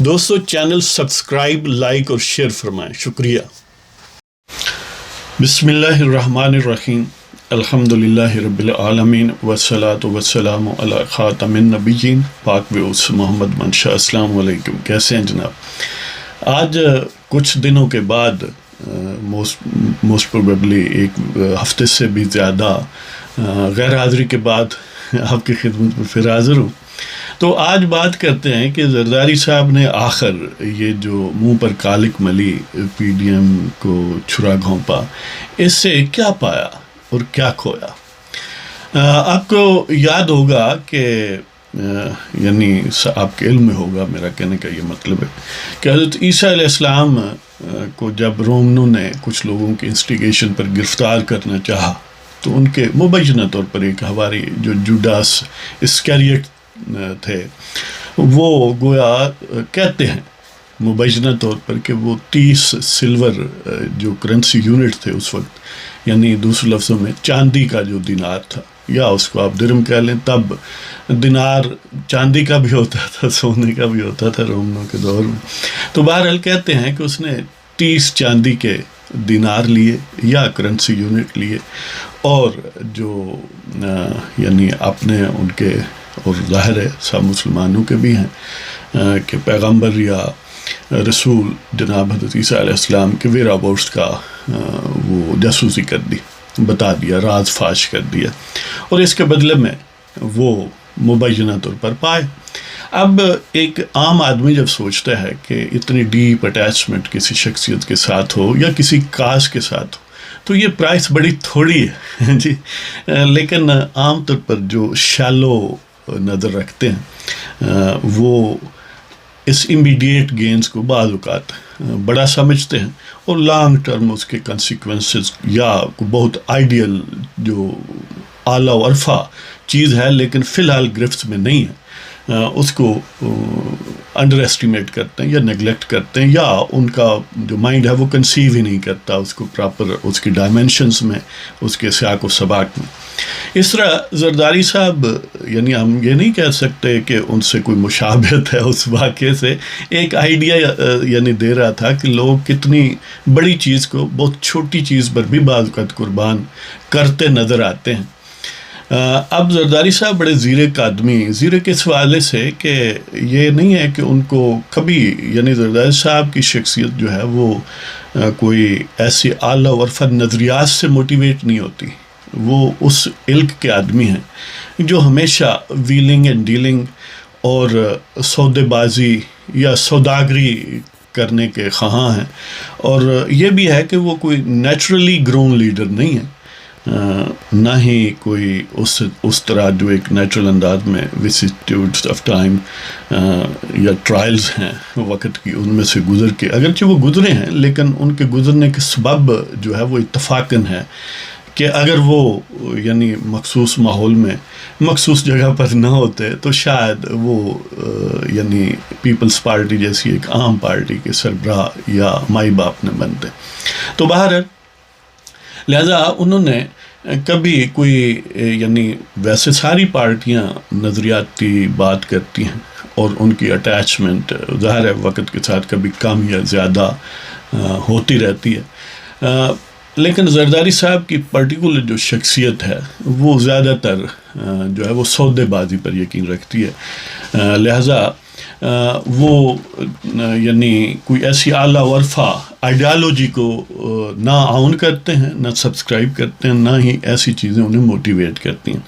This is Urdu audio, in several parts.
دوستو چینل سبسکرائب لائک اور شیئر فرمائیں، شکریہ۔ بسم اللہ الرحمن الرحیم، الحمدللہ رب العالمین والصلاة والسلام علی خاتم النبیین پاک وعوس محمد منشا۔ السلام علیکم، کیسے ہیں جناب؟ آج کچھ دنوں کے بعد موسٹ پروبیبلی ایک ہفتے سے بھی زیادہ غیر حاضری کے بعد آپ کی خدمت میں پھر حاضر ہوں۔ تو آج بات کرتے ہیں کہ زرداری صاحب نے آخر یہ جو منہ پر کالک ملی پی ڈی ایم کو چھرا گھونپا، اس سے کیا پایا اور کیا کھویا۔ آپ کو یاد ہوگا کہ یعنی آپ کے علم میں ہوگا، میرا کہنے کا یہ مطلب ہے کہ حضرت عیسیٰ علیہ السلام کو جب رومنوں نے کچھ لوگوں کی انسٹیگیشن پر گرفتار کرنا چاہا تو ان کے مبینہ طور پر ایک ہماری جو جوڈاس اسکیریٹ تھے وہ گویا کہتے ہیں مبینہ طور پر کہ وہ 30 سلور جو کرنسی یونٹ تھے اس وقت، یعنی دوسرے لفظوں میں چاندی کا جو دینار تھا، یا اس کو آپ درم کہہ لیں، تب دینار چاندی کا بھی ہوتا تھا، سونے کا بھی ہوتا تھا رومنوں کے دور میں۔ تو بہرحال کہتے ہیں کہ اس نے 30 چاندی کے دینار لیے یا کرنسی یونٹ لیے، اور جو یعنی اپنے ان کے، اور ظاہر ہے سب مسلمانوں کے بھی ہیں کہ پیغمبر یا رسول جناب حضرت عیسیٰ علیہ السلام کے ویئر اباؤٹس کا وہ جاسوسی کر دی، بتا دیا، راز فاش کر دیا، اور اس کے بدلے میں وہ مبینہ طور پر پائے۔ اب ایک عام آدمی جب سوچتا ہے کہ اتنی ڈیپ اٹیچمنٹ کسی شخصیت کے ساتھ ہو یا کسی کاز کے ساتھ ہو تو یہ پرائس بڑی تھوڑی ہے جی، لیکن عام طور پر جو شالو نظر رکھتے ہیں وہ اس امیڈیٹ گینز کو بعض اوقات بڑا سمجھتے ہیں، اور لانگ ٹرم اس کے کنسیکوینسز یا بہت آئیڈیل جو اعلیٰ و عرفہ چیز ہے لیکن فی الحال گرفت میں نہیں ہے، اس کو انڈر ایسٹیمیٹ کرتے ہیں یا نیگلیکٹ کرتے ہیں، یا ان کا جو مائنڈ ہے وہ کنسیو ہی نہیں کرتا اس کو پراپر اس کی ڈائمینشنز میں، اس کے سیاق و سباق میں۔ اس طرح زرداری صاحب، یعنی ہم یہ نہیں کہہ سکتے کہ ان سے کوئی مشابہت ہے اس واقعے سے، ایک آئیڈیا یعنی دے رہا تھا کہ لوگ کتنی بڑی چیز کو بہت چھوٹی چیز پر بھی بعض اوقات قربان کرتے نظر آتے ہیں۔ اب زرداری صاحب بڑے زیرک آدمی، زیرک اس حوالے سے کہ یہ نہیں ہے کہ ان کو کبھی، یعنی زرداری صاحب کی شخصیت جو ہے وہ کوئی ایسی اعلیٰ و عرفہ نظریات سے موٹیویٹ نہیں ہوتی، وہ اس علق کے آدمی ہیں جو ہمیشہ ویلنگ اینڈ ڈیلنگ اور سودے بازی یا سوداگری کرنے کے خواہاں ہیں، اور یہ بھی ہے کہ وہ کوئی نیچرلی گرون لیڈر نہیں ہے، نہ ہی کوئی اس طرح جو ایک نیچرل انداز میں وسیٹیوڈس آف ٹائم یا ٹرائلز ہیں وقت کی، ان میں سے گزر کے، اگرچہ وہ گزرے ہیں لیکن ان کے گزرنے کے سبب جو ہے وہ اتفاقاً ہے کہ اگر وہ یعنی مخصوص ماحول میں مخصوص جگہ پر نہ ہوتے تو شاید وہ یعنی پیپلز پارٹی جیسی ایک عام پارٹی کے سربراہ یا مائی باپ نہ بنتے۔ تو بہرحال لہذا انہوں نے کبھی کوئی، یعنی ویسے ساری پارٹیاں نظریاتی بات کرتی ہیں اور ان کی اٹیچمنٹ ظاہر ہے وقت کے ساتھ کبھی کم یا زیادہ ہوتی رہتی ہے، لیکن زرداری صاحب کی پرٹیکولر جو شخصیت ہے وہ زیادہ تر جو ہے وہ سودے بازی پر یقین رکھتی ہے، لہذا وہ یعنی کوئی ایسی اعلیٰ و عرفہ آئیڈیالوجی کو نہ آن کرتے ہیں، نہ سبسکرائب کرتے ہیں، نہ ہی ایسی چیزیں انہیں موٹیویٹ کرتی ہیں۔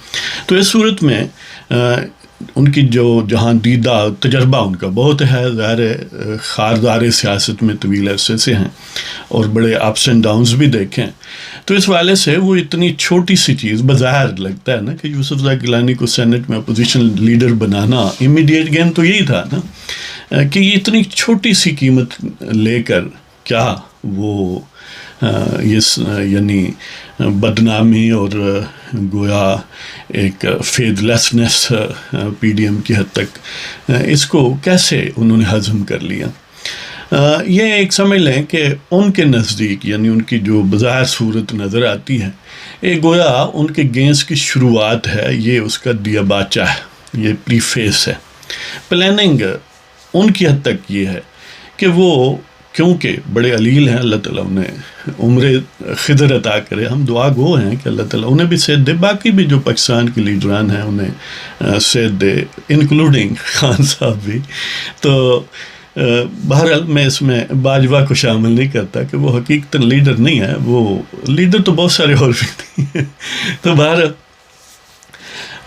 تو اس صورت میں ان کی جو جہاں دیدہ تجربہ ان کا بہت ہے، ظاہر ہے خاردار سیاست میں طویل عرصے سے ہیں اور بڑے اپس اینڈ ڈاؤنز بھی دیکھیں، تو اس والے سے وہ اتنی چھوٹی سی چیز بظاہر لگتا ہے نا کہ یوسف زئی گیلانی کو سینٹ میں اپوزیشن لیڈر بنانا امیڈیٹ گین تو یہی تھا نا کہ یہ اتنی چھوٹی سی قیمت لے کر کیا وہ یعنی بدنامی اور گویا ایک faithlessness P D M کی حد تک اس کو کیسے انہوں نے ہضم کر لیا۔ یہ ایک سمجھ لیں کہ ان کے نزدیک، یعنی ان کی جو بظاہر صورت نظر آتی ہے، ایک گویا ان کے گیمز کی شروعات ہے، یہ اس کا دیا باچہ ہے، یہ پری فیس ہے۔ پلاننگ ان کی حد تک یہ ہے کہ وہ کیونکہ بڑے علیل ہیں، اللہ تعالیٰ انہیں عمر خضر عطا کرے، ہم دعا گو ہیں کہ اللہ تعالیٰ انہیں بھی صحت دے، باقی بھی جو پاکستان کے لیڈران ہیں انہیں صحت دے، انکلوڈنگ خان صاحب بھی. تو بہرحال میں اس میں باجوہ کو شامل نہیں کرتا کہ وہ حقیقتاً لیڈر نہیں ہے، وہ لیڈر تو بہت سارے اور بھی نہیں. تو بہرحال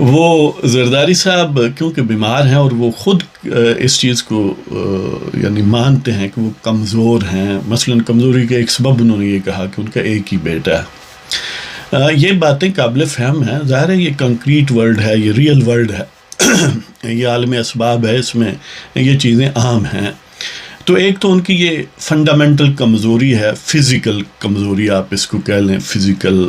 وہ زرداری صاحب کیونکہ بیمار ہیں اور وہ خود اس چیز کو یعنی مانتے ہیں کہ وہ کمزور ہیں. مثلاً کمزوری کا ایک سبب انہوں نے یہ کہا کہ ان کا ایک ہی بیٹا ہے. یہ باتیں قابل فہم ہیں، ظاہر ہے یہ کنکریٹ ورلڈ ہے، یہ ریئل ورلڈ ہے، یہ عالم اسباب ہے، اس میں یہ چیزیں عام ہیں. تو ایک تو ان کی یہ فنڈامنٹل کمزوری ہے، فزیکل کمزوری آپ اس کو کہہ لیں، فزیکل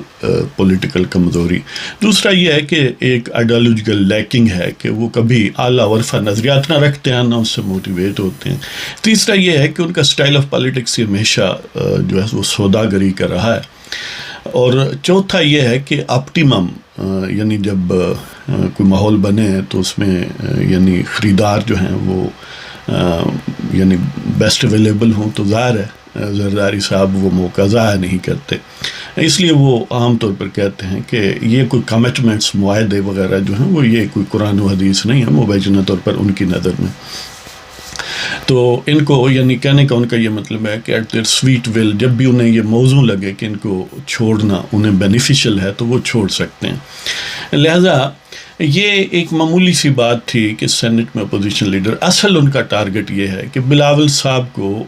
پولیٹیکل کمزوری. دوسرا یہ ہے کہ ایک آئیڈیالوجیکل لیکنگ ہے کہ وہ کبھی اعلیٰ ورفہ نظریات نہ رکھتے ہیں، نہ اس سے موٹیویٹ ہوتے ہیں. تیسرا یہ ہے کہ ان کا سٹائل آف پالیٹکس ہمیشہ جو ہے وہ سوداگری کا رہا ہے. اور چوتھا یہ ہے کہ آپٹیمم یعنی جب کوئی ماحول بنے تو اس میں یعنی خریدار جو ہیں وہ یعنی بیسٹ اویلیبل ہوں، تو ظاہر ہے زرداری صاحب وہ موقع ضائع نہیں کرتے. اس لیے وہ عام طور پر کہتے ہیں کہ یہ کوئی کمٹمنٹس، معاہدے وغیرہ جو ہیں وہ یہ کوئی قرآن و حدیث نہیں ہے مبینہ طور پر ان کی نظر میں. تو ان کو یعنی کہنے کا ان کا یہ مطلب ہے کہ ایٹ دیئر سویٹ ول جب بھی انہیں یہ موضوع لگے کہ ان کو چھوڑنا انہیں بینیفیشل ہے تو وہ چھوڑ سکتے ہیں. لہٰذا یہ ایک معمولی سی بات تھی کہ سینٹ میں اپوزیشن لیڈر، اصل ان کا ٹارگٹ یہ ہے کہ بلاول صاحب کو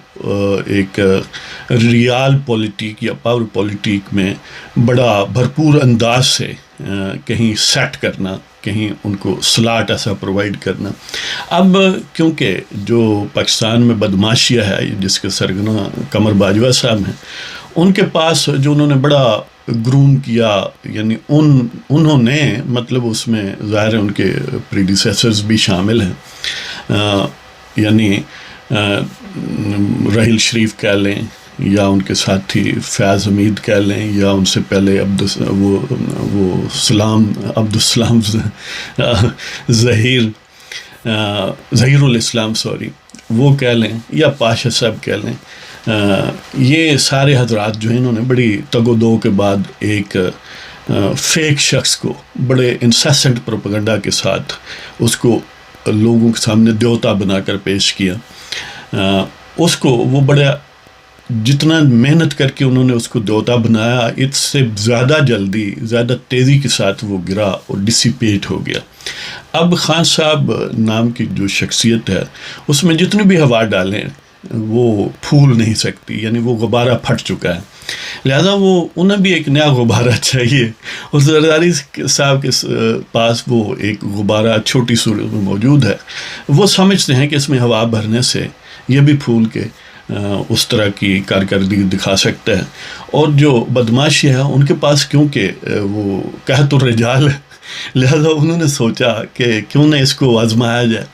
ایک ریال پولیٹک یا پاور پولیٹک میں بڑا بھرپور انداز سے کہیں سیٹ کرنا، کہیں ان کو سلاٹ ایسا پرووائڈ کرنا. اب کیونکہ جو پاکستان میں بدماشیہ ہے جس کے سرگنا قمر باجوہ صاحب ہیں، ان کے پاس جو انہوں نے بڑا گروم کیا، یعنی انہوں نے مطلب اس میں ظاہر ہے ان کے پریڈیسیسرز بھی شامل ہیں، یعنی رحیل شریف کہہ لیں یا ان کے ساتھی فیاض حمید کہہ لیں یا ان سے پہلے عبدالسلام ظہیر الاسلام وہ کہہ لیں یا پاشا صاحب کہہ لیں. یہ سارے حضرات جو ہیں انہوں نے بڑی تگ و دو کے بعد ایک فیک شخص کو بڑے انسیسنٹ پروپیگنڈا کے ساتھ اس کو لوگوں کے سامنے دیوتا بنا کر پیش کیا. اس کو وہ بڑا جتنا محنت کر کے انہوں نے اس کو دیوتا بنایا، اس سے زیادہ جلدی زیادہ تیزی کے ساتھ وہ گرا اور ڈسیپیٹ ہو گیا. اب خان صاحب نام کی جو شخصیت ہے اس میں جتنی بھی ہوا ڈالیں وہ پھول نہیں سکتی، یعنی وہ غبارہ پھٹ چکا ہے. لہذا انہیں بھی ایک نیا غبارہ چاہیے، اور زرداری صاحب کے پاس وہ ایک غبارہ چھوٹی صورت میں موجود ہے. وہ سمجھتے ہیں کہ اس میں ہوا بھرنے سے یہ بھی پھول کے اس طرح کی کارکردگی دکھا سکتا ہے. اور جو بدماشی ہے ان کے پاس کیونکہ وہ قحط الرجال ہے، لہذا انہوں نے سوچا کہ کیوں نہ اس کو آزمایا جائے.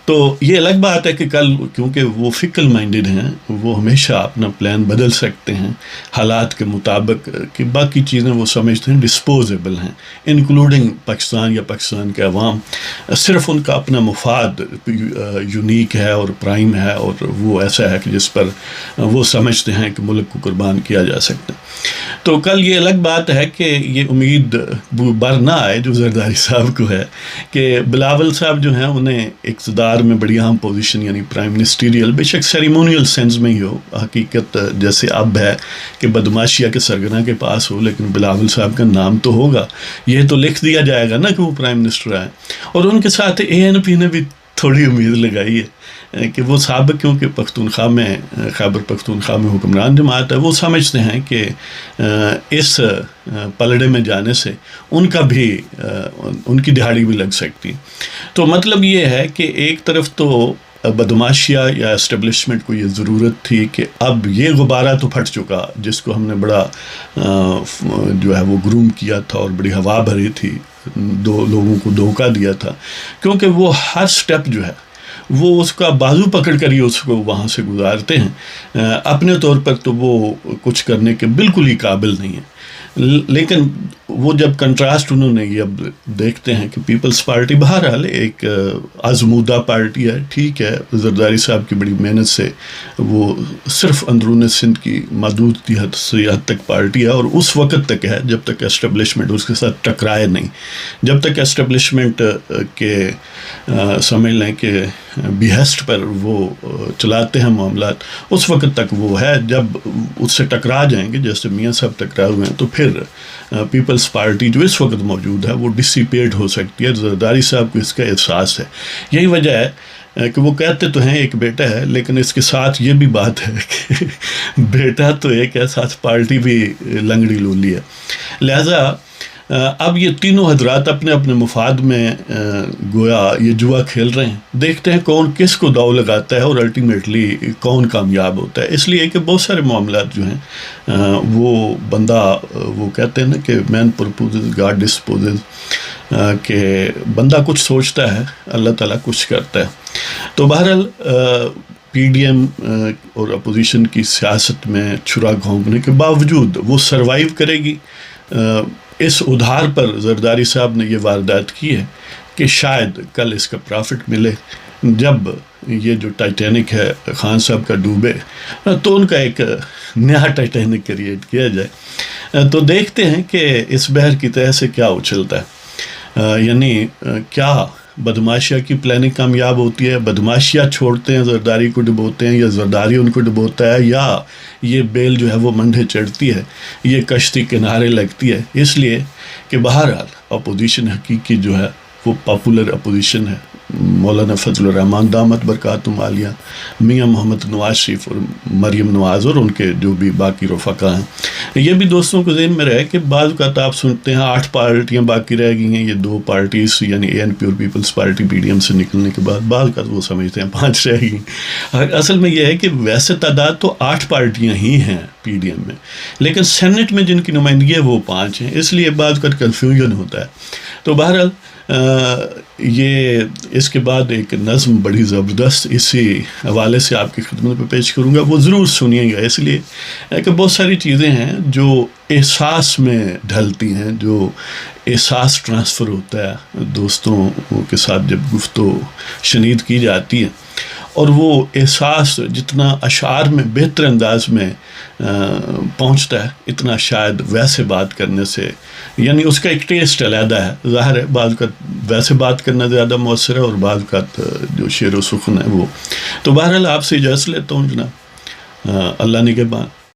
تو یہ الگ بات ہے کہ کل کیونکہ وہ فکل مائنڈڈ ہیں، وہ ہمیشہ اپنا پلان بدل سکتے ہیں حالات کے مطابق، کہ باقی چیزیں وہ سمجھتے ہیں ڈسپوزیبل ہیں، انکلوڈنگ پاکستان یا پاکستان کے عوام. صرف ان کا اپنا مفاد یونیک ہے اور پرائم ہے، اور وہ ایسا ہے کہ جس پر وہ سمجھتے ہیں کہ ملک کو قربان کیا جا سکتا ہے. تو کل یہ الگ بات ہے کہ یہ امید بر نہ آئے جو زرداری صاحب کو ہے کہ بلاول صاحب جو ہیں انہیں اقتدار میں بڑی اہم پوزیشن یعنی پرائم منسٹریل، بے شک سیریمونیل سینس میں ہی ہو، حقیقت جیسے اب ہے کہ بدماشیہ کے سرگنا کے پاس ہو، لیکن بلاول صاحب کا نام تو ہوگا، یہ تو لکھ دیا جائے گا نا کہ وہ پرائم منسٹر آئے. اور ان کے ساتھ ANP نے بھی تھوڑی امید لگائی ہے کہ وہ سابق کیونکہ پختونخوا میں خیبر پختونخوا میں حکمران جماعت ہے، وہ سمجھتے ہیں کہ اس پلڑے میں جانے سے ان کا بھی ان کی دہاڑی بھی لگ سکتی. تو مطلب یہ ہے کہ ایک طرف تو بدماشیہ یا اسٹیبلشمنٹ کو یہ ضرورت تھی کہ اب یہ غبارہ تو پھٹ چکا جس کو ہم نے بڑا جو ہے وہ گروم کیا تھا اور بڑی ہوا بھری تھی، دو لوگوں کو دھوکہ دیا تھا، کیونکہ وہ ہر سٹیپ جو ہے وہ اس کا بازو پکڑ کر ہی اس کو وہاں سے گزارتے ہیں. اپنے طور پر تو وہ کچھ کرنے کے بالکل ہی قابل نہیں ہیں. لیکن وہ جب کنٹراسٹ انہوں نے یہ اب دیکھتے ہیں کہ پیپلز پارٹی بہرحال ایک آزمودہ پارٹی ہے، ٹھیک ہے، زرداری صاحب کی بڑی محنت سے وہ صرف اندرون سندھ کی محدود حد تک پارٹی ہے، اور اس وقت تک ہے جب تک اسٹیبلشمنٹ اس کے ساتھ ٹکرائے نہیں. جب تک اسٹیبلشمنٹ کے سمجھ لیں کہ بیہسٹ پر وہ چلاتے ہیں معاملات، اس وقت تک وہ ہے. جب اس سے ٹکرا جائیں گے جیسے میاں صاحب ٹکرائے ہوئے ہیں، تو پھر پیپلز پارٹی جو اس وقت موجود ہے وہ ڈسیپیٹ ہو سکتی ہے. زرداری صاحب کو اس کا احساس ہے. یہی وجہ ہے کہ وہ کہتے تو ہیں ایک بیٹا ہے، لیکن اس کے ساتھ یہ بھی بات ہے کہ بیٹا تو ایک ہے، ساتھ پارٹی بھی لنگڑی لولی ہے. لہٰذا اب یہ تینوں حضرات اپنے اپنے مفاد میں گویا یہ جوا کھیل رہے ہیں. دیکھتے ہیں کون کس کو داؤ لگاتا ہے اور الٹیمیٹلی کون کامیاب ہوتا ہے. اس لیے کہ بہت سارے معاملات جو ہیں وہ بندہ وہ کہتے ہیں نا کہ مین پرپوزز گاڈ ڈسپوزز، کہ بندہ کچھ سوچتا ہے اللہ تعالیٰ کچھ کرتا ہے. تو بہرحال پی ڈی ایم اور اپوزیشن کی سیاست میں چھرا گھونپنے کے باوجود وہ سروائیو کرے گی. اس ادھار پر زرداری صاحب نے یہ واردات کی ہے کہ شاید کل اس کا پرافٹ ملے. جب یہ جو ٹائٹینک ہے خان صاحب کا ڈوبے تو ان کا ایک نیا ٹائٹینک کریٹ کیا جائے. تو دیکھتے ہیں کہ اس بحر کی تہہ سے کیا اچھلتا ہے، یعنی کیا بدماشیہ کی پلاننگ کامیاب ہوتی ہے، بدماشیہ چھوڑتے ہیں زرداری کو ڈبوتے ہیں، یا زرداری ان کو ڈبوتا ہے، یا یہ بیل جو ہے وہ منڈے چڑھتی ہے، یہ کشتی کنارے لگتی ہے. اس لیے کہ بہرحال اپوزیشن حقیقی جو ہے وہ پاپولر اپوزیشن ہے. مولانا فضل الرحمان دامت برکاتہم عالیہ، میاں محمد نواز شریف اور مریم نواز اور ان کے جو بھی باقی رفقا ہیں. یہ بھی دوستوں کو ذہن میں رہے کہ بعض اوقات آپ سنتے ہیں 8 پارٹیاں باقی رہ گئی ہیں، یہ 2 پارٹیز یعنی اے این پی اور Peoples Party P D M سے نکلنے کے بعد بعض اوقات وہ سمجھتے ہیں 5 رہ گئی. اصل میں یہ ہے کہ ویسے تعداد تو 8 پارٹیاں ہی ہیں پی ڈی ایم میں، لیکن سینٹ میں جن کی نمائندگی ہے وہ 5 ہیں، اس لیے بعض اوقات کنفیوژن ہوتا ہے. تو بہرحال یہ اس کے بعد ایک نظم بڑی زبردست اسی حوالے سے آپ کی خدمت پہ پیش کروں گا، وہ ضرور سنیے گا. اس لیے کہ بہت ساری چیزیں ہیں جو احساس میں ڈھلتی ہیں، جو احساس ٹرانسفر ہوتا ہے دوستوں کے ساتھ جب گفتگو شنید کی جاتی ہے، اور وہ احساس جتنا اشعار میں بہتر انداز میں پہنچتا ہے اتنا شاید ویسے بات کرنے سے، یعنی اس کا ایک ٹیسٹ علیحدہ ہے. ظاہر ہے بعض اوقات ویسے بات کرنا زیادہ مؤثر ہے اور بعض اوقات جو شعر و سخن ہے وہ. تو بہرحال آپ سے اجازت لیتا ہوں جناب، اللہ نگہبان.